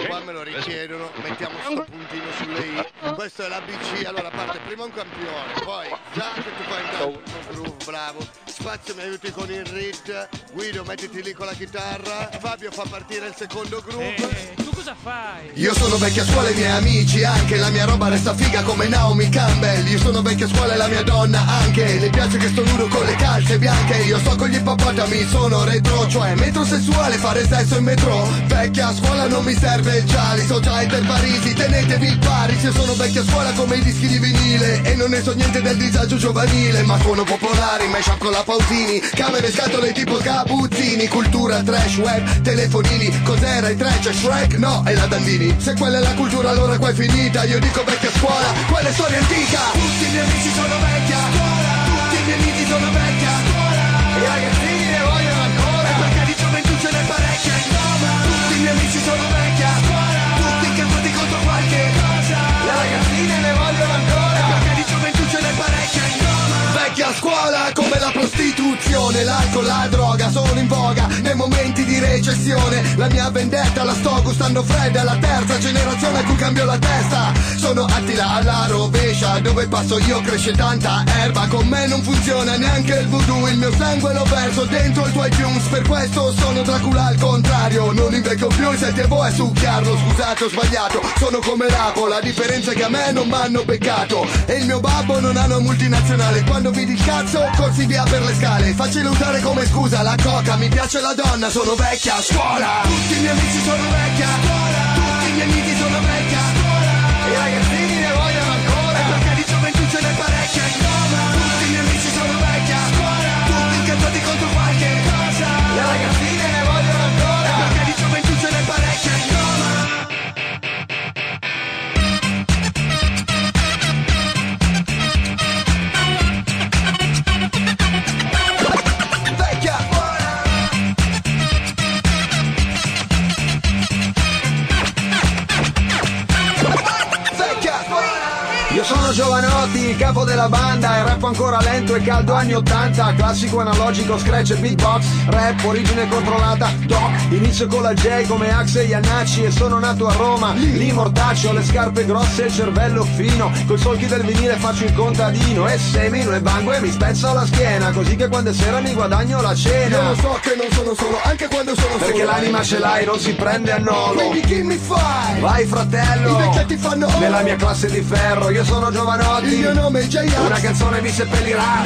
Qua me lo richiedono, mettiamo sto puntino sulle I. Questo è l'ABC, allora parte prima un campione, poi già che tu fai intanto il groove, bravo. Spazio mi aiuti con il rit, Guido mettiti lì con la chitarra, Fabio fa partire il secondo groove. Tu cosa fai? Io sono vecchia scuola e i miei amici anche, la mia roba resta figa come Naomi Campbell. Io sono vecchia scuola e la mia donna anche, le piace che sto nudo con le calze bianche. Io sto con gli ippopotami, sono retro, cioè metrosessuale, fare sesso in metro. Vecchia scuola non mi serve il Cialis, ho già il Parisi, tenetevi il Paris. Io sono vecchia scuola come i dischi di vinile e non ne so niente del disagio giovanile, ma suono popolari, mashup con la Pausini, camere e scatole tipo Capuzzini, cultura, trash, web, telefonini. Cos'era il trash? Shrek? No, è la Dandini. Se quella è la cultura allora qua è finita, io dico vecchia scuola, quella è storia antica. Tutti i miei amici sono vecchia scuola, tutti i miei amici sono vecchia scuola, i ragazzini ne vogliono ancora, e perché di gioventù ce n'è parecchia in Roma. Tutti i miei amici sono vecchia scuola, tutti incazzati contro qualche cosa, le ragazzine ne vogliono ancora, e perché di gioventù ce n'è parecchia in Roma. Vecchia scuola come la prostituzione, l'alcol, la droga sono in voga nei momenti di recessione. La mia vendetta la sto gustando fredda, la terza generazione a cui cambio la testa. Sono Attila alla rovescia, dove passo io cresce tanta erba. Con me non funziona neanche il voodoo, il mio sangue lo verso dentro il tuo iTunes. Per questo sono Dracula al contrario, non invecchio più, il 7 è succhiarlo. Scusate ho sbagliato, sono come l'Apo, la differenza è che a me non m'hanno beccato e il mio babbo non ha una multinazionale. Quando vidi il cazzo corsi via per le scale, faccelo usare come scusa la coca, mi piace la donna, sono vecchia a scuola. Tutti i miei amici sono vecchia a scuola, tutti i miei amici sono vecchia a scuola, i ragazzini ne vogliono ancora, e perché di gioventù ce n'è parecchia in Roma. Tutti i miei amici sono vecchia a scuola, tutti incazzati contro qualche cosa, le ragazzine ne vogliono ancora, e perché di gioventù ce n'è parecchia in Roma. Io sono Giovanotti, il capo della banda, e rappo ancora lento e caldo anni 80, classico analogico, scratch e beatbox, rap, origine controllata, doc, inizio con la J come Axe e Iannacci e sono nato a Roma, lì mortaccio, ho le scarpe grosse e il cervello fino, coi solchi del vinile faccio il contadino e semino e bango e mi spezzo la schiena, così che quando è sera mi guadagno la cena. Io lo so che non sono solo, anche quando sono solo, perché l'anima ce l'hai, non si prende a nolo. Quindi chi mi fai? Vai fratello, i vecchietti fanno nella mia classe di ferro, io sono Giovanotti, il mio nome è J-Ax, una canzone vi seppellirà.